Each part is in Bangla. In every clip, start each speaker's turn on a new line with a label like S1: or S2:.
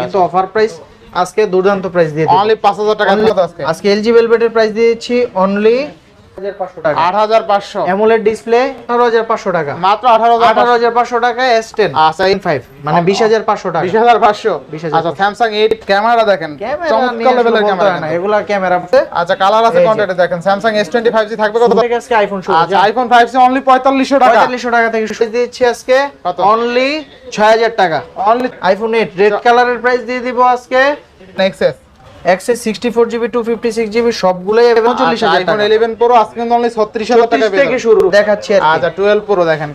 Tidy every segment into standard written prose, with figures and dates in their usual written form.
S1: কিন্তু অফার প্রাইস আজকে দুর্দান্ত প্রাইস দিয়ে দিচ্ছি
S2: অনলি 5000 টাকা
S1: আজকে এলজি ভেলভেটের প্রাইস দিয়েছি অনলি 8500 টাকা
S2: 8500
S1: অ্যামোলেড ডিসপ্লে 18500 টাকা
S2: মাত্র
S1: 18500 টাকা S10
S2: আচ্ছা
S1: ইন 5 মানে 20500 টাকা
S2: 20500 আচ্ছা স্যামসাং 8 ক্যামেরা দেখেন চমৎকার লেভেলের ক্যামেরা
S1: না এগুলা ক্যামেরা
S2: আচ্ছা কালার আছে কন্টেন্টে দেখেন স্যামসাং S25 জি থাকবে কত
S1: থেকে আজকে আইফোন শুরু
S2: আচ্ছা আইফোন 5 অনলি 4500 টাকা
S1: 4500 টাকা থেকে শুরু দিচ্ছি আজকে অনলি 6000 টাকা
S2: অনলি
S1: আইফোন 8 রেড কালারের প্রাইস দিয়ে দিব আজকে
S2: নেক্সাস
S1: এক্সএস 64GB 256GB সবগুলাই 39000
S2: আইফোন 11 প্রো আজকে কিন্তু অনলি 36000 টাকা
S1: থেকে শুরু দেখাচ্ছি
S2: আচ্ছা 12 প্রো দেখেন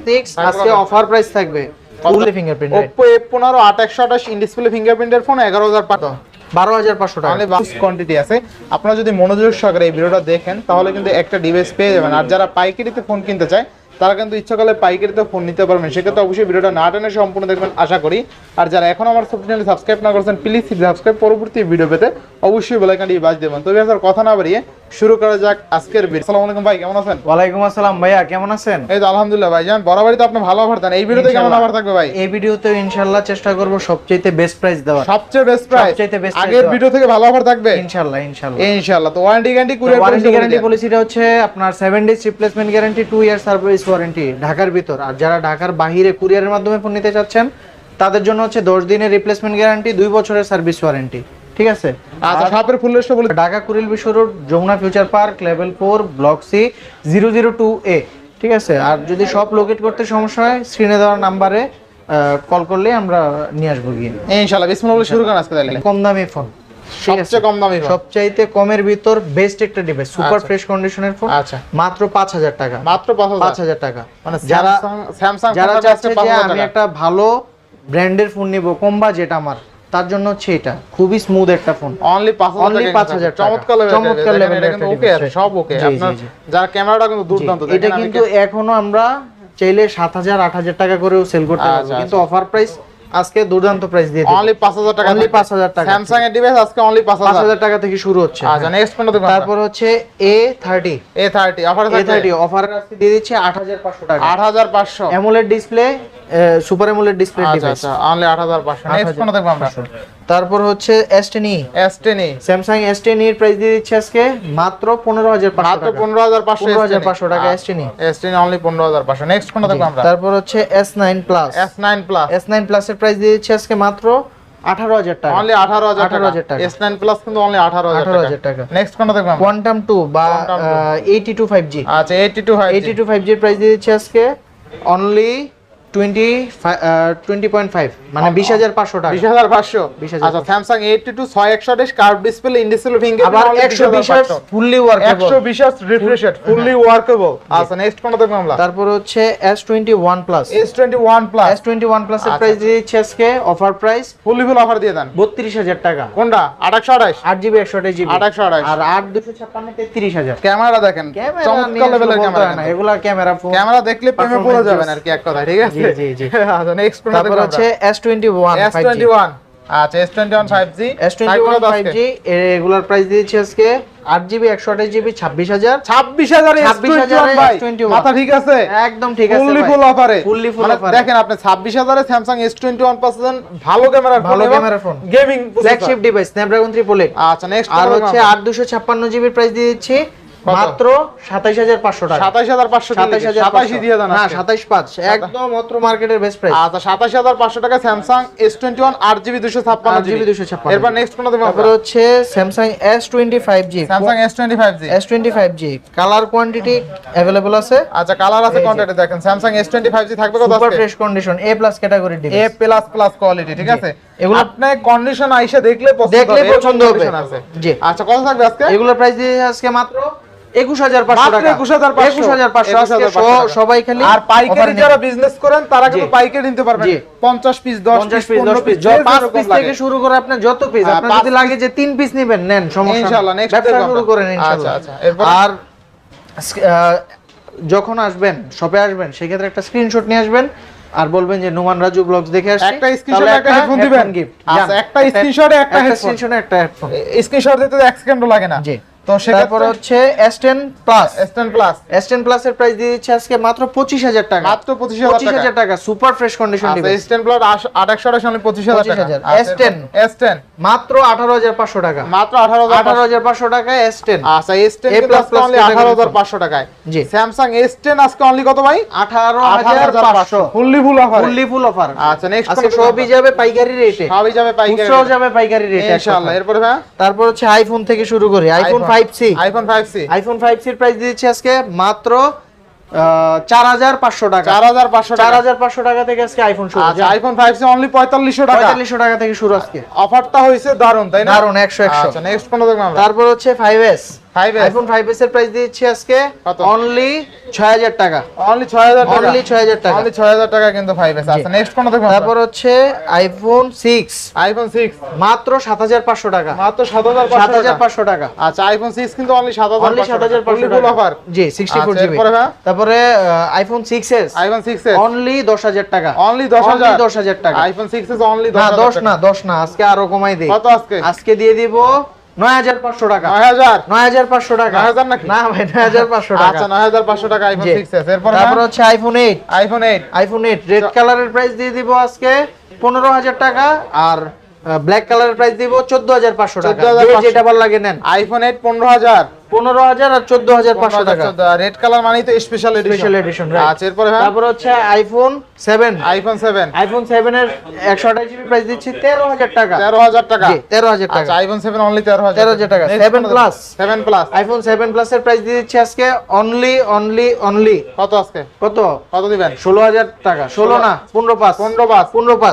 S1: 6 আজকে অফার প্রাইস থাকবে full fingerprint
S2: Oppo F15 8128 in display ফিঙ্গারপ্রিন্টের ফোন 11500
S1: 12500 টাকা
S2: অনলি কোয়ান্টিটি আছে আপনারা যদি মনোযোগ সহকারে এই ভিডিওটা দেখেন তাহলে কিন্তু একটা ডিভাইস পেয়ে যাবেন আর যারা পাইকারিতে ফোন কিনতে চায় তারা কিন্তু ইচ্ছা করলে পাইকারিতে ফোন নিতে পারবেন সেক্ষেত্রে অবশ্যই ভিডিওটা না টেনে সম্পূর্ণ দেখবেন আশা করি আর যারা এখন আমার চ্যানেলে সাবস্ক্রাইব না করেছেন প্লিজ সাবস্ক্রাইব পরবর্তী ভিডিও পেতে অবশ্যই বেল আইকনটি বাজ দেবেন তবে আর কথা না বাড়িয়ে শুরু করা যাক আজকের ভিডিও আসসালামু আলাইকুম ভাই কেমন আছেন
S1: ওয়ালাইকুম আসসালাম ভাইয়া কেমন আছেন
S2: এই তো আলহামদুলিল্লাহ ভাই জান বরাবরই তো আপনি ভালো অফার দেন এই ভিডিওতে কেমন অফার থাকবে ভাই
S1: এই ভিডিওতে ইনশাআল্লাহ চেষ্টা করব সবচেয়ে বেস্ট প্রাইস দেওয়ার
S2: সবচেয়ে বেস্ট প্রাইস আগের ভিডিও থেকে ভালো অফার থাকবে ইনশাআল্লাহ তো ওয়ারেন্টি গ্যারান্টি
S1: ওয়ারেন্টি গ্যারান্টি পলিসিটা হচ্ছে আপনার 7 days replacement guarantee 2 year service warranty ঢাকার ভিতর আর যারা ঢাকার বাইরে কুরিয়ারের মাধ্যমে ফোন নিতে চাচ্ছেন তাদের জন্য হচ্ছে 10 দিনের রিপ্লেসমেন্ট গ্যারান্টি 2 বছরের সার্ভিস ওয়ারেন্টি ঠিক আছে
S2: আচ্ছা শপের ফুল লিস্টটা বলে
S1: Dhaka Kuril Bishwa road Jamuna future park level 4 block C 002A ঠিক আছে আর যদি সব লোকেট করতে সমস্যা হয় স্ক্রিনে দেওয়া নম্বরে কল করলে আমরা নিয়ে আসবো গিয়ে
S2: ইনশাআল্লাহ বিসমিল্লাহ শুরু করেন আজকে তাহলে
S1: কম দামি ফোন
S2: সবচেয়ে কম দামি ফোন
S1: সবচাইতে কমের ভিতর বেস্ট একটা ডিভাইস সুপার ফ্রেশ কন্ডিশনের ফোন
S2: আচ্ছা
S1: মাত্র 5000 টাকা
S2: মাত্র 5000
S1: টাকা
S2: মানে
S1: যারা
S2: স্যামসাং
S1: যারা চাচ্ছে যে আমি একটা ভালো ব্র্যান্ডের ফোন নিব কম বাজেট আমার তার জন্য হচ্ছে এটা খুবই স্মুথ একটা ফোন
S2: অনলি 5000 টাকা চমৎকার লেভেল এটা কিন্তু ওকে আছে সব ওকে আপনার যারা ক্যামেরাটা কিন্তু দুর্দান্ত
S1: এটা কিন্তু এখনো আমরা চাইলে 7000 8000 টাকা করেও সেল করতে পারবো কিন্তু অফার প্রাইস আজকে দুর্দান্ত প্রাইস দিয়ে দিই
S2: অনলি 5000 টাকা
S1: অনলি 5000 টাকা
S2: স্যামসাং এর ডিভাইস আজকে অনলি
S1: 5000 টাকা থেকে শুরু হচ্ছে
S2: আচ্ছা নেক্সট কোনটা দেখব
S1: তারপর হচ্ছে A30
S2: অফার আছে
S1: A30 অফার আজকে দিয়ে দিচ্ছে 8500 টাকা
S2: 8500
S1: AMOLED display super AMOLED display device
S2: আচ্ছা অনলি 8500 নেক্সট কোনটা দেখব আমরা
S1: তারপর হচ্ছে S10e স্যামসাং S10e এর প্রাইস দিয়ে দিচ্ছে আজকে মাত্র 15500
S2: মাত্র
S1: টাকা
S2: 15500
S1: টাকা S10e
S2: অনলি 15500 নেক্সট কোনটা দেখব আমরা
S1: তারপর হচ্ছে S9 প্লাস S9 প্লাস এর প্রাইস দিয়ে দিচ্ছে আজকে মাত্র 18000 টাকা
S2: অনলি 18000 টাকা S9 প্লাস কিন্তু অনলি 18000 টাকা নেক্সট কোনটা দেখব আমরা
S1: কোয়ান্টাম 2 বা 82 5G
S2: আচ্ছা 82
S1: 5G এর প্রাইস দিয়ে দিচ্ছে আজকে অনলি 20.5 মানে 20500 টাকা
S2: 20500 আচ্ছা Samsung 82 6128 curve display in display finger
S1: আবার 120 fully workable
S2: 120 refreshed fully workable আচ্ছা নেক্সট কোনটা দেখব আমরা
S1: তারপর হচ্ছে S21 প্লাস S21 প্লাস এর প্রাইস দিয়েছে আজকে অফার প্রাইস
S2: ফুল অফার দিয়ে দেন
S1: 32000 টাকা
S2: কোনটা 828
S1: 8GB 128GB
S2: 828
S1: আর 8256 33000
S2: ক্যামেরা দেখেন চমৎকার লেভেলের ক্যামেরা
S1: না এগুলা ক্যামেরা ফোন
S2: ক্যামেরা দেখলে প্রেমে পড়ে যাবেন আর কি এক কথা ঠিক আছে
S1: জি
S2: আচ্ছা নেক্সট কোনটা
S1: তারপর হচ্ছে S21
S2: আচ্ছা S21 5G
S1: S21 5G এর রেগুলার প্রাইস দিয়েছি আজকে 8GB 128GB 26000
S2: ভাই মাথা ঠিক আছে
S1: একদম ঠিক আছে
S2: ফুললি ফুল অফারে
S1: মানে
S2: দেখেন আপনি 26000 এ Samsung S21 পাচ্ছেন ভালো ক্যামেরার phone gaming
S1: flagship device Snapdragon 888
S2: আচ্ছা নেক্সট
S1: আর হচ্ছে 8256GB প্রাইস দিয়ে দিচ্ছি মাত্র 27500 টাকা
S2: 27500 দিয়ে দেন
S1: না 275 একদম মাত্র মার্কেটের বেস্ট প্রাইস
S2: আচ্ছা 27500 টাকা Samsung S21 8GB 256GB এরপর নেক্সট কোনটা দেব
S1: তারপর হচ্ছে Samsung S25G colour quantity available আছে
S2: আচ্ছা কালার আছে কোয়ান্টিটি দেখেন Samsung S25G থাকবে কত আছে
S1: super fresh condition A+ category device
S2: A++ quality ঠিক আছে এগুলো আপনি কন্ডিশন আইসা দেখলে পছন্দ হবে
S1: জি
S2: আচ্ছা কত থাকবে আজকে
S1: এগুলোর প্রাইস দিয়ে আজকে মাত্র 21500 টাকা 21500 সবাই খালি
S2: আর পাইকারি যারা বিজনেস করেন তারা কিন্তু পাইকারি নিতে পারবেন 50 পিস 10 পিস 15 পিস
S1: 5 পিস থেকে শুরু করে আপনি যত পিস আপনার যদি লাগে যে 3 পিস নেবেন নেন সমস্যা
S2: ইনশাআল্লাহ নেক্সট
S1: ব্যবসা শুরু করেন ইনশাআল্লাহ
S2: আচ্ছা এরপর
S1: আর যখন আসবেন শপে আসবেন সেই ক্ষেত্রে একটা স্ক্রিনশট নিয়ে আসবেন আর বলবেন যে নুমান রাজু ব্লগস দেখে আসছি
S2: একটা স্ক্রিনশটে একটা হেডফোন দিবেন আচ্ছা একটা স্ক্রিনশটে একটা হেডফোন
S1: স্ক্রিনশটে একটা হেডফোন
S2: স্ক্রিনশট দিতে 1 সেকেন্ডও লাগে না
S1: জি
S2: তো তো
S1: তারপর হচ্ছে S10 plus
S2: S10 plus
S1: S10 plus এর প্রাইস দিয়ে দিচ্ছে আজকে মাত্র 25000 টাকা,
S2: মাত্র 25000
S1: টাকা, super fresh condition device.
S2: S10 plus 8128 only 25000 টাকা।
S1: S10 মাত্র 18500 টাকা,
S2: মাত্র 18500
S1: টাকা S10।
S2: আচ্ছা S10 প্লাস অনলি 18500 টাকায়।
S1: জি
S2: স্যামসাং S10 আজকে অনলি কত ভাই?
S1: 18500
S2: ফুললি ফুল অফার।
S1: আচ্ছা নেক্সট আজকে সবই যাবে পাইকারি রেটে,
S2: সবই যাবে পাইকারি
S1: খুচরাও যাবে পাইকারি রেটে
S2: ইনশাআল্লাহ। এরপর ভাই
S1: তারপর হচ্ছে আইফোন থেকে শুরু করি, আইফোন 5C। আইফোন 5C এর প্রাইস দিচ্ছি আজকে মাত্র 4500 টাকা, 4500 টাকা থেকে আজকে আইফোন শুরু।
S2: আচ্ছা আইফোন 5C অনলি 4500 টাকা,
S1: 4500 টাকা থেকে শুরু আজকে।
S2: অফারটা হইছে দারুন তাই না?
S1: দারুন 100
S2: আচ্ছা নেক্সট কোন দেখব আমরা?
S1: তারপর হচ্ছে 5S। আইফোন 5S এর প্রাইস দিচ্ছি আজকে অনলি 6000 টাকা,
S2: অনলি 6000 টাকা,
S1: অনলি 6000 টাকা,
S2: অনলি 6000 টাকা কিন্তু 5S। আচ্ছা নেক্সট কোন দেখব?
S1: তারপর হচ্ছে আইফোন 6 মাত্র 7500 টাকা,
S2: মাত্র 7500
S1: টাকা।
S2: আচ্ছা আইফোন 6 কিন্তু অনলি 7500
S1: ফুল অফার জি 64 জিবি। তারপরে আইফোন 6s অনলি 10000 টাকা, অনলি 10000 টাকা।
S2: আইফোন 6s অনলি
S1: 10 না আজকে আরো কমাই দেই।
S2: কত আজকে?
S1: আজকে দিয়ে দিব 9500 টাকা, 9500 টাকা,
S2: 9000 নাকি?
S1: না ভাই 9500 টাকা।
S2: আচ্ছা 9500 টাকা আইফোন 6s।
S1: তারপর হচ্ছে আইফোন 8 রেড কালারের প্রাইস দিয়ে দিব আজকে 15000 টাকা, আর ব্ল্যাক কালারের প্রাইস দিব 14500 টাকা। যেটা ভালো লাগে নেন।
S2: আইফোন 8 15000
S1: আর 14500 টাকা।
S2: রেড কালার মানেই তো স্পেশাল এডিশন। আচ্ছা এরপর
S1: তারপর হচ্ছে আইফোন 7 এর 128 জিবি প্রাইস দিচ্ছি 13000 টাকা,
S2: 13000 টাকা,
S1: জি 13000 টাকা।
S2: আচ্ছা আইফোন 7 অনলি 13000
S1: টাকা। 7 প্লাস
S2: আইফোন
S1: 7 প্লাস এর প্রাইস দিয়ে দিচ্ছি আজকে অনলি
S2: কত আজকে?
S1: কত
S2: দিবেন?
S1: 16000 টাকা, 16 না 15 পাস।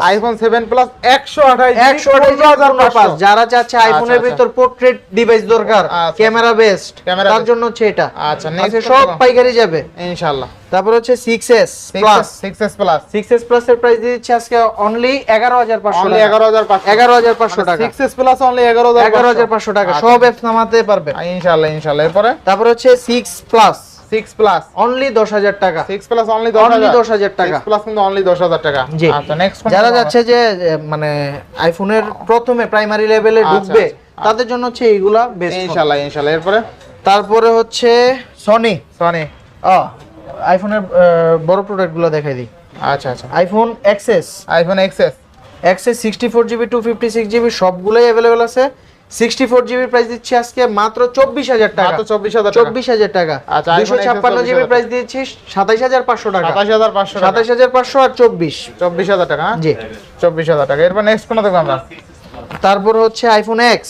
S2: আইফোন 7 প্লাস
S1: 128 যারা চাচ্ছে আইফোনের ভিতর পোর্ট্রেট ডিভাইস দরকার, ক্যামেরা বেস্ট, তার জন্য হচ্ছে এটা।
S2: আচ্ছা
S1: নেক্সট সব পাইকারি যাবে
S2: ইনশাআল্লাহ।
S1: তারপর হচ্ছে 6s প্লাস এর প্রাইস দিচ্ছি আজকে অনলি 11500
S2: অনলি
S1: 11500 টাকা।
S2: 6s প্লাস অনলি
S1: 11500 টাকা, সব অ্যাপস নামাতে পারবে
S2: ইনশাআল্লাহ। এরপরে
S1: তারপর হচ্ছে 6 প্লাস অনলি 10000 টাকা,
S2: 6 প্লাস অনলি
S1: 10000 টাকা,
S2: 6 প্লাস কিন্তু অনলি 10000 টাকা।
S1: জি।
S2: আচ্ছা নেক্সট
S1: যারা যাচ্ছে যে মানে আইফোনের প্রথমে প্রাইমারি লেভেলে ঢুকবে তাদের জন্য হচ্ছে এইগুলা বেস্ট
S2: ইনশাআল্লাহ। এরপরে
S1: তারপরে হচ্ছে সনি আইফোনের বড় প্রোডাক্টগুলো দেখাই দিই।
S2: আচ্ছা
S1: আইফোন এক্সএস 64 জিবি 256 জিবি সবগুলোই अवेलेबल আছে। 64 জিবি প্রাইস দিচ্ছি আজকে মাত্র 24000 টাকা,
S2: মাত্র 24000
S1: টাকা।
S2: আচ্ছা
S1: 256 জিবি প্রাইস দিচ্ছি 27500 টাকা, 27500 আর
S2: 24000 টাকা।
S1: জি
S2: 24000 টাকা। এরপর নেক্সট কোন দেখব আমরা?
S1: তারপর হচ্ছে আইফোন এক্স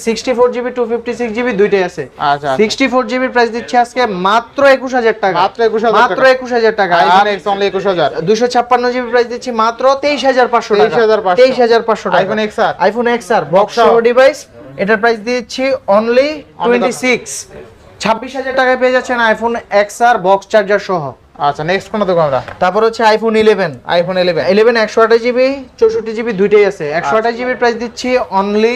S1: 64 জিবি 256 জিবি দুইটাই আছে।
S2: আচ্ছা
S1: 64 জিবি প্রাইস দিচ্ছি আজকে মাত্র 21000 টাকা,
S2: মাত্র 21000
S1: টাকা।
S2: IPhone x only 21000।
S1: 256 GB price দিচ্ছি মাত্র 23500 টাকা, 23500 টাকা। আইফোন এক্স আর বক্স সহ ডিভাইস, এটার প্রাইস দিচ্ছি অনলি 26000 টাকায় পেয়ে যাচ্ছেন আইফোন এক্স আর বক্স চার্জার সহ।
S2: আচ্ছা নেক্সট কোন দেখব আমরা?
S1: তারপর হচ্ছে আইফোন 11 128 জিবি 64 জিবি দুইটাই আছে। 128 জিবির প্রাইস দিচ্ছি অনলি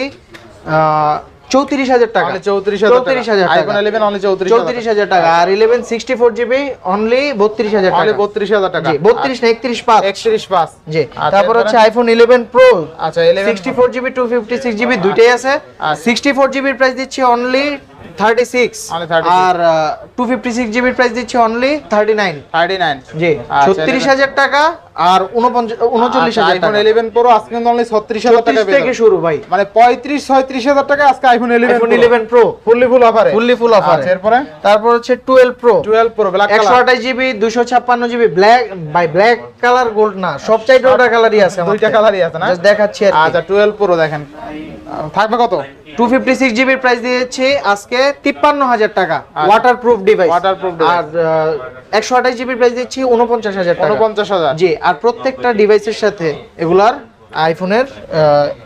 S1: 34000 টাকা,
S2: 34000 টাকা। আইফোন 11 অনলি
S1: 34000 টাকা। আর 11 64 জিবি অনলি 32000 টাকা,
S2: অনলি 32000 টাকা।
S1: জি 32 না 31 পাঁচ। জি।
S2: আচ্ছা,
S1: তারপর হচ্ছে আইফোন 11 প্রো।
S2: আচ্ছা
S1: 64 জিবি 256 জিবি দুইটাই আছে। 64 জিবির প্রাইস দিচ্ছি অনলি 36, আর 256 জিবির প্রাইস দিচ্ছি অনলি 39। জি 36000 টাকা আর 39,000
S2: আইফোন 11 প্রো আজকে কিন্তু অনলি 36000 টাকা
S1: থেকে শুরু ভাই,
S2: মানে 35-36,000 টাকা আজকে আইফোন 11
S1: প্রো
S2: ফুল অফারে।
S1: আচ্ছা
S2: এরপরে
S1: তারপর হচ্ছে 12 pro
S2: black colour
S1: 128 GB 256 GB black colour gold না, সবচাইতে ওটা কালারই আছে,
S2: দুইটা কালারই আছে না,
S1: জাস্ট দেখাচ্ছি আর কি।
S2: আচ্ছা 12 প্রো দেখেন থাকবে কত?
S1: 256 জিবির প্রাইস দিয়েছি আজকে 53000 টাকা, ওয়াটারপ্রুফ ডিভাইস। আর 128 জিবির প্রাইস দিচ্ছি 49000 টাকা,
S2: 49000।
S1: জি। আর প্রত্যেকটা ডিভাইসের সাথে এগুলার আইফোনের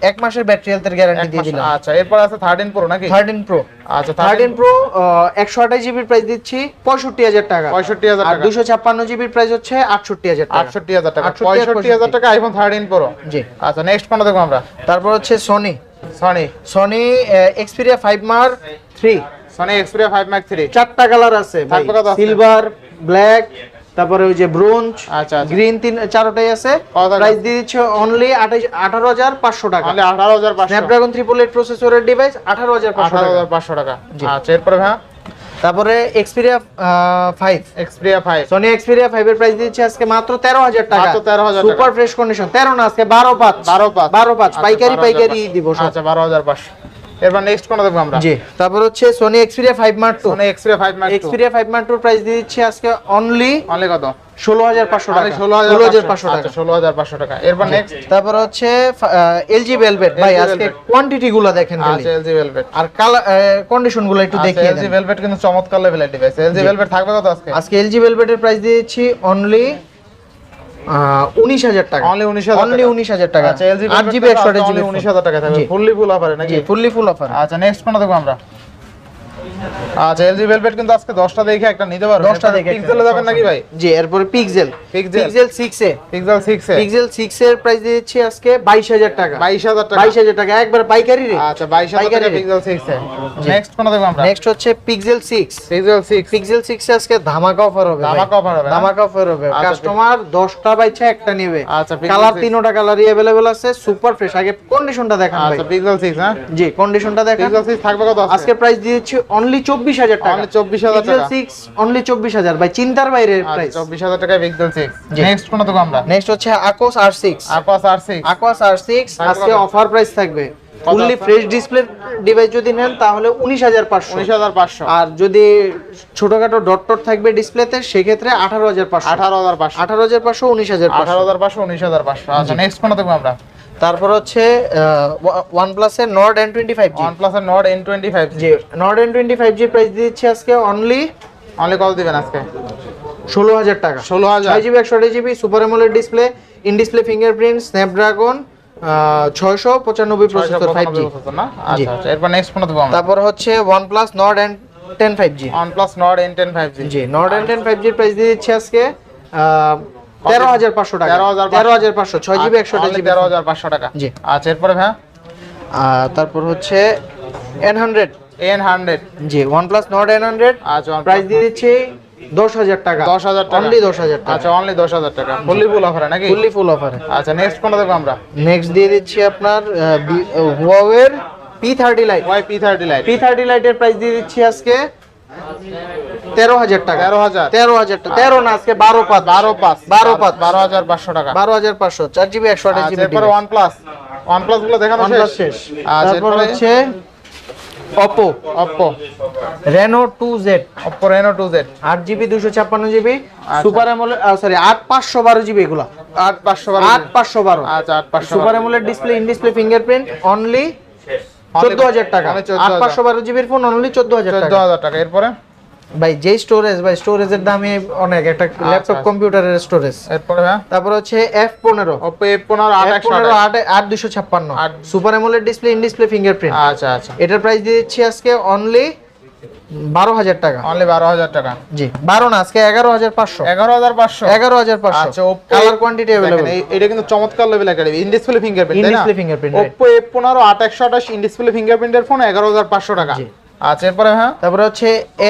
S1: 1 মাসের ব্যাটারি হেলথের গ্যারান্টি দিয়ে দিলাম।
S2: আচ্ছা এরপর আছে 13 প্রো নাকি?
S1: 13 প্রো।
S2: আচ্ছা
S1: 13 প্রো 128 জিবির প্রাইস দিচ্ছি 65000 টাকা,
S2: 65000
S1: আর
S2: টাকা।
S1: 256 জিবির প্রাইস হচ্ছে 68000 টাকা,
S2: 68000 টাকা, 65000 টাকা আইফোন 13 প্রো।
S1: জি।
S2: আচ্ছা নেক্সট কোনটা দেখব আমরা?
S1: তারপর হচ্ছে Sony Xperia 5 Mark 3,
S2: Sony Xperia 5 Mark 3
S1: চারটা কালার আছে ভাই, সিলভার, ব্ল্যাক, তারপরে ওই যে ব্রোঞ্জ,
S2: আচ্ছা, আচ্ছা।
S1: গ্রিন চারটাই আছে।
S2: কত টাকা?
S1: প্রাইস দিয়ে দিচ্ছে অনলি 18,500 টাকা।
S2: অনলি 18,500।
S1: স্ন্যাপড্রাগন 888 প্রসেসরের ডিভাইস 18,500 টাকা।
S2: 18,500 টাকা। আচ্ছা, এরপরে ভাই
S1: তারপরে Xperia 5,
S2: Xperia 5,
S1: Sony Xperia 5 এর প্রাইস দিচ্ছে আজকে মাত্র 13,000 টাকা।
S2: মাত্র 13,000 টাকা।
S1: সুপার ফ্রেশ কন্ডিশন, 13 না আজকে 12,500।
S2: 12,500
S1: পাইকারি দিব সব।
S2: আচ্ছা, 12,500। এরপর নেক্সট কোনটা দেখব আমরা?
S1: জি, তারপর হচ্ছে Sony Xperia 5 Mark II।
S2: Sony Xperia 5 Mark II।
S1: Xperia 5 Mark II price দিয়ে দিচ্ছে আজকে অনলি
S2: কত?
S1: 16,500 টাকা।
S2: 16,500
S1: টাকা।
S2: আচ্ছা, 16,500 টাকা। এরপর নেক্সট
S1: তারপর হচ্ছে LG Velvet। ভাই আজকে কোয়ান্টিটি গুলো দেখেন খালি।
S2: আচ্ছা, LG Velvet।
S1: আর কালার কন্ডিশন গুলো একটু দেখিয়ে
S2: LG
S1: দেন।
S2: Velvet কিন্তু চমৎকার লেভেলের ডিভাইস। LG Velvet থাকবে কত আজকে?
S1: আজকে LG Velvet এর প্রাইস দিয়েছি অনলি 19,000 টাকা।
S2: অনলি 19,000
S1: অনলি 19,000 টাকা।
S2: আচ্ছা, LG
S1: 8GB
S2: Velvet
S1: 128GB
S2: only 19,000 টাকা থাকবে। ফুললি ফুল অফারে নাকি?
S1: জি, ফুললি ফুল অফার।
S2: আচ্ছা, নেক্সট কোনটা দেখব আমরা? আচ্ছা, LG Velvet কিন্তু আজকে 10টা দেখে একটা নিতে পারো।
S1: 10টা দেখে
S2: পিক্সেলে যাবেন নাকি ভাই?
S1: জি, এরপরে Pixel 6 এ
S2: Pixel 6 এ
S1: Pixel 6 এর প্রাইস দিয়েছি আজকে 22,000 টাকা।
S2: 22,000 টাকা।
S1: 22,000 টাকা একবার পাইকারি রে।
S2: আচ্ছা, 22,000 টাকা Pixel 6 এ। নেক্সট কোনটা দেখব আমরা?
S1: নেক্সট হচ্ছে Pixel 6।
S2: Pixel 6
S1: এ আজকে ধামাকা অফার হবে।
S2: ধামাকা অফার হবে।
S1: ধামাকা অফার হবে।
S2: আচ্ছা,
S1: কাস্টমার 10টা বাইচা একটা নেবে।
S2: আচ্ছা, Pixel
S1: কালার
S2: 6
S1: তিনটা কালারই अवेलेबल আছে। Super fresh. আগে কন্ডিশনটা দেখান ভাই।
S2: আচ্ছা, Pixel 6 হ্যাঁ?
S1: জি, কন্ডিশনটা দেখান।
S2: Pixel 6 থাকবে কত আজকে?
S1: আজকে প্রাইস দিয়েছি অনলি 24,000 টাকা।
S2: অনলি 24,000
S1: Pixel
S2: টাকা।
S1: 6 অনলি 24,000 ভাই, চিন্তার বাইরের
S2: আচ্ছা,
S1: প্রাইস।
S2: 24,000 টাকায় Pixel 6।
S1: জি।
S2: নেক্সট কোনটা দেখব আমরা?
S1: নেক্সট হচ্ছে Aquos R6।
S2: Aquos R6।
S1: Aquos R6 আজকে
S2: কত?
S1: অফার প্রাইস থাকবে।
S2: কত
S1: ফুললি
S2: আছে?
S1: ফ্রেশ ডিসপ্লে ডিভাইস যদি নেন তাহলে 19,500।
S2: 19,500।
S1: আর যদি ছোটখাটো ডট ডট থাকবে ডিসপ্লেতে সেক্ষেত্রে 18,500।
S2: 18,500।
S1: 18,500 19,500।
S2: 18,500 19,500। আচ্ছা, নেক্সট কোনটা দেখব আমরা?
S1: তারপর হচ্ছে OnePlus এর Nord N25G।
S2: OnePlus এর Nord N25G।
S1: জি, Nord N25G প্রাইস দিচ্ছি আজকে অনলি
S2: কত দিবেন আজকে?
S1: 16,000 টাকা।
S2: 16,000।
S1: 6GB 128GB super AMOLED display, in display fingerprint, Snapdragon 695 processor 5G
S2: না? আচ্ছা, আচ্ছা। এরপর নেক্সট কোনটা দেখব আমরা?
S1: তারপর হচ্ছে OnePlus Nord N10 5G।
S2: OnePlus Nord N10 5G।
S1: জি, Nord N10 5G এর প্রাইস দিয়ে দিচ্ছি আজকে 13,500 টাকা। 13,500 6GB 128GB
S2: 13,500 টাকা।
S1: জি।
S2: আচ্ছা, এরপরে ভাই
S1: তারপর হচ্ছে N100।
S2: N100।
S1: জি, OnePlus Nord N100
S2: আচ্ছা,
S1: প্রাইস দিয়ে দিচ্ছি 10,000 টাকা।
S2: 10,000 টাকা।
S1: অনলি 10,000 টাকা।
S2: আচ্ছা, অনলি 10,000 টাকা। ফুললি ফুল অফারে নাকি?
S1: ফুললি ফুল অফারে।
S2: আচ্ছা, নেক্সট কোনটা দেখব আমরা?
S1: নেক্সট দিয়ে দিচ্ছি আপনার Huawei এর P30 Lite।
S2: P30 Lite।
S1: P30 Lite এর প্রাইস দিয়ে দিচ্ছি আজকে 13,000 টাকা।
S2: 13,000।
S1: 13,000 টাকা। 13 না আজকে 12,500।
S2: 12,500 টাকা।
S1: 12,500 4GB 128GB।
S2: আচ্ছা, এরপরে OnePlus গুলো দেখানো
S1: OnePlus
S2: শেষ।
S1: শেষ।
S2: আচ্ছা,
S1: তারপর
S2: এরপরে
S1: হচ্ছে Oppo Reno 2Z।
S2: Oppo Reno 2Z
S1: 8GB 256GB super AMOLED, sorry 8512GB এগুলা।
S2: 8512।
S1: 8512।
S2: আচ্ছা, 8512।
S1: Super AMOLED display, in display fingerprint only 14,000 টাকা।
S2: অনলি 14,000।
S1: 8512GB ফোন অনলি 14,000 টাকা।
S2: 14,000 টাকা। এরপরে
S1: ভাই যেই স্টোরেজের দামই অনেক, একটা ল্যাপটপ কম্পিউটারের স্টোরেজ।
S2: এরপরে হ্যাঁ
S1: তারপর হচ্ছে F15
S2: Oppo F15
S1: 8256 super AMOLED display, in display fingerprint.
S2: আচ্ছা, আচ্ছা।
S1: এটার প্রাইস দিয়ে দিচ্ছি আজকে অনলি 12,000 টাকা।
S2: অনলি 12,000 টাকা।
S1: জি, 12 না আজকে 11,500।
S2: 11,500।
S1: 11,500।
S2: আচ্ছা, Oppo
S1: কালার কোয়ান্টিটি अवेलेबल।
S2: এটা কিন্তু চমৎকার লেভেল একটা ইন ডিসপ্লে ফিঙ্গারপ্রিন্ট,
S1: ইন
S2: তাই না?
S1: Display fingerprint.
S2: Oppo F15 8128 in display ফিঙ্গারপ্রিন্টের ফোন 11,500 টাকা।
S1: জি।
S2: আচ্ছা, এরপরে হ্যাঁ
S1: তারপর হচ্ছে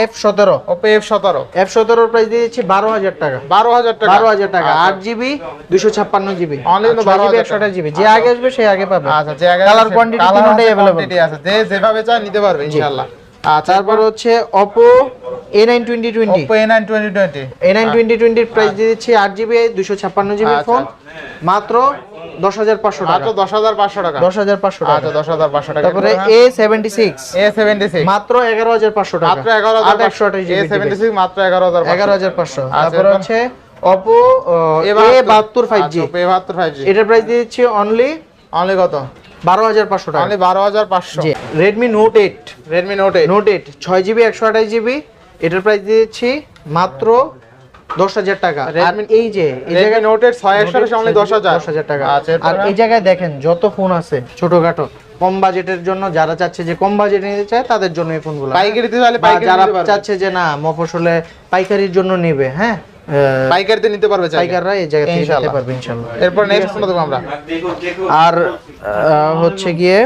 S1: F17।
S2: Oppo F17
S1: F17 এর প্রাইস দিয়ে দিচ্ছি 12,000 টাকা।
S2: 12,000 টাকা।
S1: 12,000 টাকা। 8GB 256GB
S2: Only কিন্তু 12,000
S1: 128GB। যে আগে আসবে সে আগে পাবে।
S2: আচ্ছা, যে আগে
S1: কালার কোয়ান্টিটি তিনটাই अवेलेबल
S2: আছে, যে যেভাবে চায় নিতে পারবে ইনশাআল্লাহ। আচ্ছা,
S1: তারপর হচ্ছে Oppo A9 2020।
S2: Oppo A9 2020।
S1: A9 2020 এর প্রাইস দিয়ে দিচ্ছি 8GB 256GB ফোন মাত্র 10,500 টাকা।
S2: মাত্র 10,500 টাকা।
S1: 10,500 টাকা।
S2: আচ্ছা, 10,500 টাকা।
S1: তারপরে A76
S2: মাত্র
S1: 11,500 টাকা।
S2: মাত্র 11,500।
S1: 828GB
S2: A76 মাত্র 11,500।
S1: 11,500।
S2: আচ্ছা,
S1: তারপরে
S2: এরপর?
S1: হচ্ছে Oppo A72 5G।
S2: Oppo A72 5G
S1: এটার প্রাইস দিয়ে দিচ্ছি অনলি
S2: অনলি কত?
S1: 12,500 টাকা।
S2: অনলি 12,500।
S1: জি, Redmi Note 8।
S2: Redmi Note 8
S1: Note 8 6GB 128GB এটার প্রাইস দিয়ে দিচ্ছি মাত্র 10,000 টাকা। আর এই যে এই
S2: Redmi
S1: জায়গায়
S2: Note 8 6 অনলি 10,000।
S1: 10,000 টাকা।
S2: আচ্ছা,
S1: আর এই জায়গায় দেখেন যত ফোন আছে ছোটখাটো কম বাজেটের জন্য, যারা চাচ্ছে যে কম বাজেটে নিতে চায় তাদের জন্য এই ফোনগুলো।
S2: পাইকারিতে চাইলে
S1: বা
S2: পাইকারি
S1: যারা
S2: নিতে পারবে।
S1: চাচ্ছে যে না মফস্বলে পাইকারির জন্য নেবে, হ্যাঁ
S2: পাইকারিতে নিতে পারবে চাইলে।
S1: পাইকাররা এই জায়গা থেকে নিতে
S2: ইনশাআল্লাহ।
S1: পারবে ইনশাআল্লাহ।
S2: এরপর নেক্সট কোন দেবো আমরা?
S1: আর হচ্ছে গিয়ে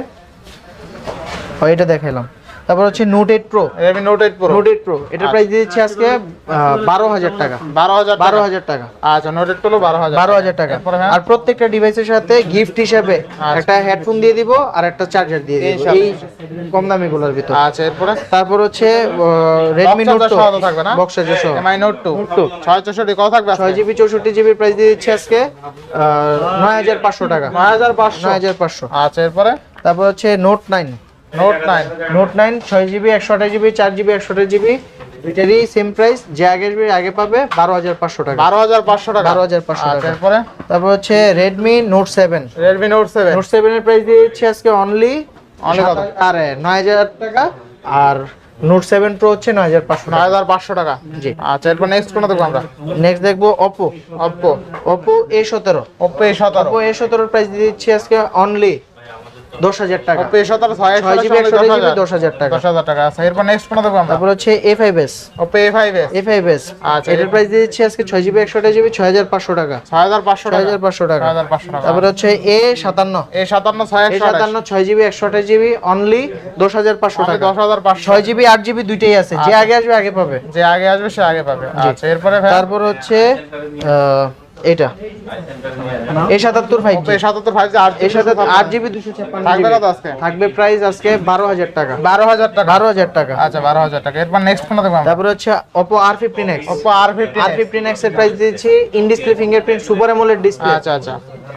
S1: এটা দেখাইলাম। তারপর হচ্ছে note 8 pro,
S2: Redmi Note 8 Pro।
S1: Note 8 pro এটার প্রাইস দিচ্ছি আজকে 12000 টাকা।
S2: 12000
S1: টাকা।
S2: আচ্ছা Note 8 Pro
S1: 12000 টাকা।
S2: এরপরে হ্যাঁ
S1: আর প্রত্যেকটা ডিভাইসের সাথে গিফট হিসেবে একটা হেডফোন দিয়ে দিব আর একটা চার্জার দিয়ে দিব এই কম দামি গুলোর ভিতর।
S2: আচ্ছা এরপরে
S1: তারপর হচ্ছে Redmi Note 2
S2: সহ থাকবে না?
S1: বক্স চার্জার সহ।
S2: Mi Note 2 664 কত থাকবে আজকে?
S1: 6GB 64GB প্রাইস দিয়ে দিচ্ছি আজকে 9500 টাকা। 9500।
S2: আচ্ছা এরপরে
S1: তারপর হচ্ছে note 9, note 9 6GB 128GB 4GB 128GB এটারই সেম প্রাইস, যে আগে আসবে আগে পাবে 12500 টাকা।
S2: 12500 টাকা।
S1: 12500
S2: আচ্ছা
S1: টাকা।
S2: এরপরে
S1: তারপর হচ্ছে Redmi Note 7,
S2: Redmi Note 7
S1: note 7 এর প্রাইস দিয়ে দিচ্ছি আজকে অনলি
S2: কত?
S1: 9000 টাকা। আর নোট 7 প্রো হচ্ছে 9500 টাকা।
S2: 9500 টাকা।
S1: জি।
S2: আচ্ছা এরপর নেক্সট কোন দেখব আমরা?
S1: নেক্সট দেখবো Oppo,
S2: Oppo
S1: Oppo A17,
S2: Oppo A17
S1: Oppo A17 এর প্রাইস দিয়ে দিচ্ছি আজকে অনলি 10000 টাকা।
S2: Oppo A17
S1: 6GB 128GB 10000 টাকা।
S2: 10000 টাকা। আচ্ছা এরপর নেক্সট কোন দেখব আমরা?
S1: তারপর হচ্ছে A5s,
S2: Oppo A5s
S1: A5s
S2: আচ্ছা,
S1: এটার প্রাইস দিয়ে দিচ্ছি আজকে 6GB 128GB 6500 টাকা।
S2: 6500 টাকা।
S1: 6500 টাকা।
S2: 6500 টাকা।
S1: তারপর হচ্ছে A57,
S2: A57 628
S1: 6GB 128GB only 10500 টাকা।
S2: 10500
S1: 6GB 8GB দুইটাই আছে, যে আগে আসবে আগে পাবে।
S2: যে আগে আসবে সে আগে পাবে। আচ্ছা এরপরে ভাই
S1: তারপর হচ্ছে এটা A77 5G,
S2: Oppo A77 5G
S1: A77 8GB 256GB
S2: থাকবে কত আজকে?
S1: থাকবে প্রাইস আজকে 12000 টাকা।
S2: 12000 টাকা।
S1: 12000 টাকা।
S2: আচ্ছা 12000 টাকা। এরপর নেক্সট কোন দেখব আমরা?
S1: তারপর হচ্ছে Oppo R15X,
S2: Oppo R15
S1: R15X এর প্রাইস দিয়েছি in display fingerprint super AMOLED display
S2: আচ্ছা আচ্ছা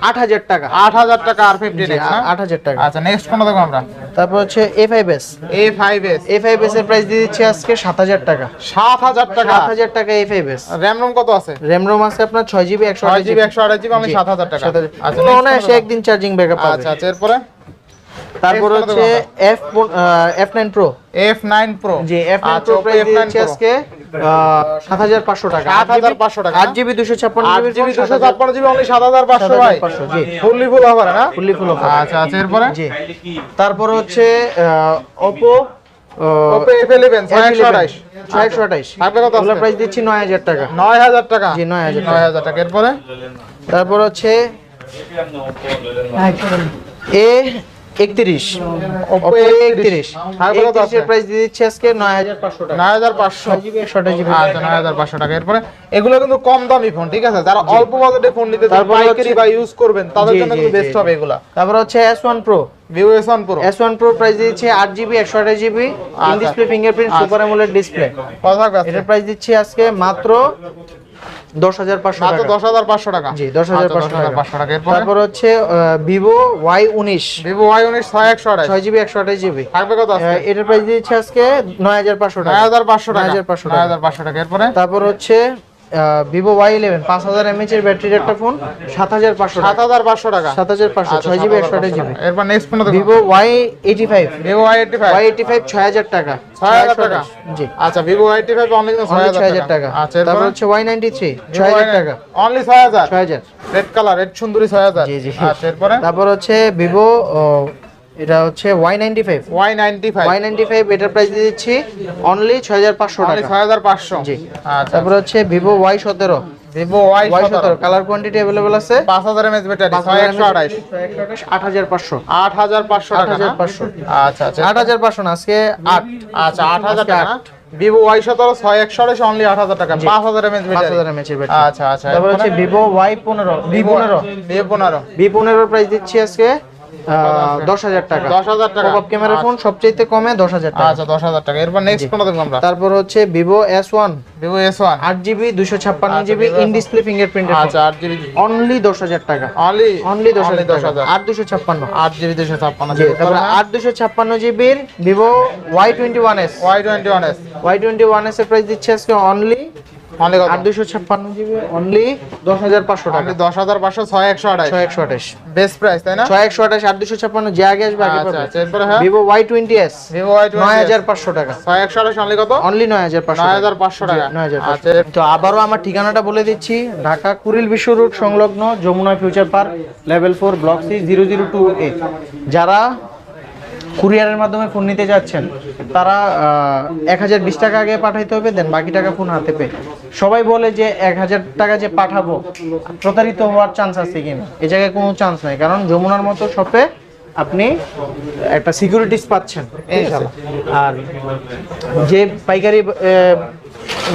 S1: 8000 টাকা।
S2: 8000 টাকা R15 না?
S1: 8000 টাকা।
S2: আচ্ছা নেক্সট কোন দেখব আমরা?
S1: তারপর হচ্ছে A5s,
S2: A5s
S1: A5s এর প্রাইস দিয়ে দিচ্ছি আজকে 7000 টাকা।
S2: 7000 টাকা।
S1: 7000 টাকা A5s।
S2: RAM ROM কত আছে?
S1: RAM ROM আছে আপনার 6GB
S2: 6GB
S1: 128GB।
S2: 128GB আমি 7000 টাকা। আচ্ছা
S1: মনে হয় সে একদিন চার্জিং ব্যাকআপ পাবে।
S2: আচ্ছা আচ্ছা এরপরে
S1: তারপর
S2: next
S1: হচ্ছে F9 Pro,
S2: F9 Pro
S1: জি F9
S2: আচ্ছা
S1: Pro
S2: Oppo
S1: প্রাইস
S2: F9
S1: দিচ্ছি
S2: Pro
S1: আজকে 7500 টাকা।
S2: 7500 টাকা।
S1: 8GB 256GB
S2: 8GB 256GB only 7500 ভাই।
S1: 7500 জি
S2: ফুললি ফুল অফার না?
S1: Fully full offer.
S2: আচ্ছা আচ্ছা এরপরে
S1: জি তারপর হচ্ছে Oppo
S2: Oppo F11 628
S1: 628
S2: থাকবে কত
S1: এগুলোর
S2: আজকে?
S1: প্রাইস দিচ্ছি 9000 টাকা।
S2: 9000 টাকা।
S1: জি 9000 টাকা।
S2: 9000 টাকা। এরপরে
S1: তারপর হচ্ছে A31,
S2: Oppo
S1: Oppo
S2: A31 থাকবে কত
S1: 31
S2: আজকে?
S1: এর প্রাইস দিয়ে দিচ্ছি আজকে 9500 টাকা।
S2: 9500
S1: 6GB 128GB।
S2: আচ্ছা 9500 টাকা। এরপরে এগুলো কিন্তু কম দামি ফোন, ঠিক আছে? যারা অল্প বাজেটে ফোন নিতে চান,
S1: তারপরে
S2: পাইকারি
S1: হচ্ছে-
S2: বা ইউজ করবেন তাদের
S1: জি,
S2: জন্য
S1: জি,
S2: কিন্তু
S1: জি।
S2: বেস্ট হবে এগুলা।
S1: তারপর হচ্ছে S1 Pro,
S2: Vivo S1 Pro
S1: S1 Pro price দিচ্ছি 8GB 128GB ইন
S2: আচ্ছা।
S1: ডিসপ্লে ফিঙ্গারপ্রিন্ট
S2: আচ্ছা।
S1: Super AMOLED display.
S2: কত থাকবে আজকে?
S1: এটার প্রাইস দিচ্ছি আজকে মাত্র 10500
S2: মাত্র
S1: টাকা।
S2: 10500 টাকা।
S1: জি 10500 টাকা।
S2: 10500 টাকা। এরপরে
S1: তারপর হচ্ছে Vivo Y19,
S2: Vivo Y19 628
S1: 6GB 128GB
S2: থাকবে কত আজকে?
S1: এটার প্রাইস দিচ্ছি আজকে 9500 টাকা।
S2: 9500 টাকা।
S1: 9500 টাকা।
S2: 9500 টাকা। এরপরে
S1: তারপর হচ্ছে Vivo Y11 5000 mAh এর ব্যাটারির একটা ফোন 7500 টাকা।
S2: 7500 টাকা।
S1: 7500
S2: আচ্ছা,
S1: 6GB
S2: 7500
S1: 128GB।
S2: টাকা। এরপর নেক্সট কোন দেখব?
S1: Vivo Y85,
S2: Vivo Y85
S1: Y85 6000 টাকা।
S2: 6000 টাকা।
S1: জি
S2: আচ্ছা Vivo Y85 অনলি কিন্তু
S1: only
S2: 6000
S1: 6000 টাকা।
S2: আচ্ছা
S1: তারপর
S2: এরপর
S1: হচ্ছে Y93 6000 টাকা।
S2: অনলি 6000
S1: 6000
S2: রেড কালার রেড সুন্দরী 6000
S1: জি জি।
S2: আচ্ছা এরপরে
S1: তারপর হচ্ছে Vivo এটা হচ্ছে Y95,
S2: Y95
S1: Y95 এটার প্রাইস দিয়ে দিচ্ছি অনলি 6500
S2: অনলি
S1: টাকা।
S2: 6500
S1: জি।
S2: আচ্ছা
S1: তারপর হচ্ছে Vivo Y17,
S2: Vivo Y17
S1: Y17 colour quantity available আছে
S2: 5000 mAh ব্যাটারি 128
S1: 8500
S2: 8500 টাকা না?
S1: 8500
S2: আচ্ছা আচ্ছা
S1: 8500 না আজকে 8
S2: আচ্ছা 8000
S1: আজকে
S2: টাকা না? Vivo Y17 628 অনলি 8000 টাকা 5000 mAh ব্যাটারি
S1: 5000 mAh এর ব্যাটারি।
S2: আচ্ছা আচ্ছা
S1: তারপর হচ্ছে Vivo Y15, V15 V15 এর প্রাইস দিচ্ছি আজকে 10000 টাকা।
S2: 10000 টাকা
S1: পপআপ ক্যামেরা ফোন সবচেয়ে কমে 10000 টাকা।
S2: আচ্ছা 10000 টাকা। এরপর নেক্সট কোন দেখব আমরা?
S1: তারপর হচ্ছে Vivo S1,
S2: Vivo S1
S1: 8GB 256GB
S2: Vivo
S1: in display fingerprint
S2: আচ্ছা 8GB
S1: অনলি 10000 টাকা।
S2: অনলি
S1: অনলি 10000 টাকা।
S2: 10000
S1: 8256
S2: 8GB 256
S1: জি। তারপর 8256GB এর Vivo Y21s,
S2: Y21s
S1: Y21s এর প্রাইস দিচ্ছি আজকে অনলি
S2: অনলি কত?
S1: 8256GB অনলি 10500 টাকা।
S2: অনলি 10500 6128
S1: 6128
S2: বেস্ট প্রাইস তাই না?
S1: 6128 8256 যে আগে আসবে আগে
S2: আচ্ছা
S1: পাবে।
S2: আচ্ছা এরপর হ্যাঁ
S1: Vivo Y20s
S2: Vivo Y20
S1: 9500 টাকা।
S2: 6128 অনলি কত?
S1: অনলি 9500
S2: 9500 টাকা।
S1: 9500।
S2: আচ্ছা
S1: তো আবারও আমার ঠিকানাটা বলে দিচ্ছি, ঢাকা কুড়িল বিশ্ব রোড সংলগ্ন Jamuna future park level 4 block C 002A। যারা কুরিয়ারের মাধ্যমে ফোন নিতে যাচ্ছেন তারা 1020 টাকা আগে পাঠাইতে হবে, দেন বাকি টাকা ফোন হাতে পেয়ে। সবাই বলে যে 1000 টাকা যে পাঠাবো প্রতারিত হওয়ার চান্স আছে কিনা, এ জায়গায় কোনো চান্স নাই, কারণ যমুনার মতো শপে আপনি একটা সিকিউরিটিস পাচ্ছেন, ঠিক আছে? আর যে পাইকারি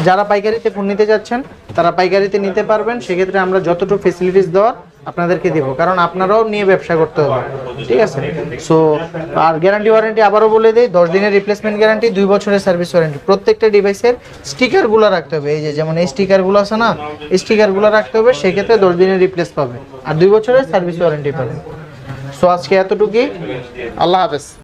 S1: যারা পাইকারিতে ফোন নিতে যাচ্ছেন তারা পাইকারিতে নিতে পারবেন, সেক্ষেত্রে আমরা যতটুকু ফেসিলিটিস দেওয়ার আপনাদেরকে দেব, কারণ আপনারাও নিয়ে ব্যবসা করতে হবে, ঠিক আছে? সো আর গ্যারান্টি ওয়ারেন্টি আবারও বলে দিই, 10 দিনের রিপ্লেসমেন্ট গ্যারান্টি, 2 বছরের সার্ভিস ওয়ারেন্টি। প্রত্যেকটা ডিভাইসের স্টিকারগুলো রাখতে হবে, এই যে যেমন এই স্টিকারগুলো আছে না, এই স্টিকারগুলো রাখতে হবে, সেক্ষেত্রে 10 দিনের রিপ্লেস পাবে আর 2 বছরের সার্ভিস ওয়ারেন্টি পাবে। সো আজকে এতটুকুই,
S2: আল্লাহ হাফেজ।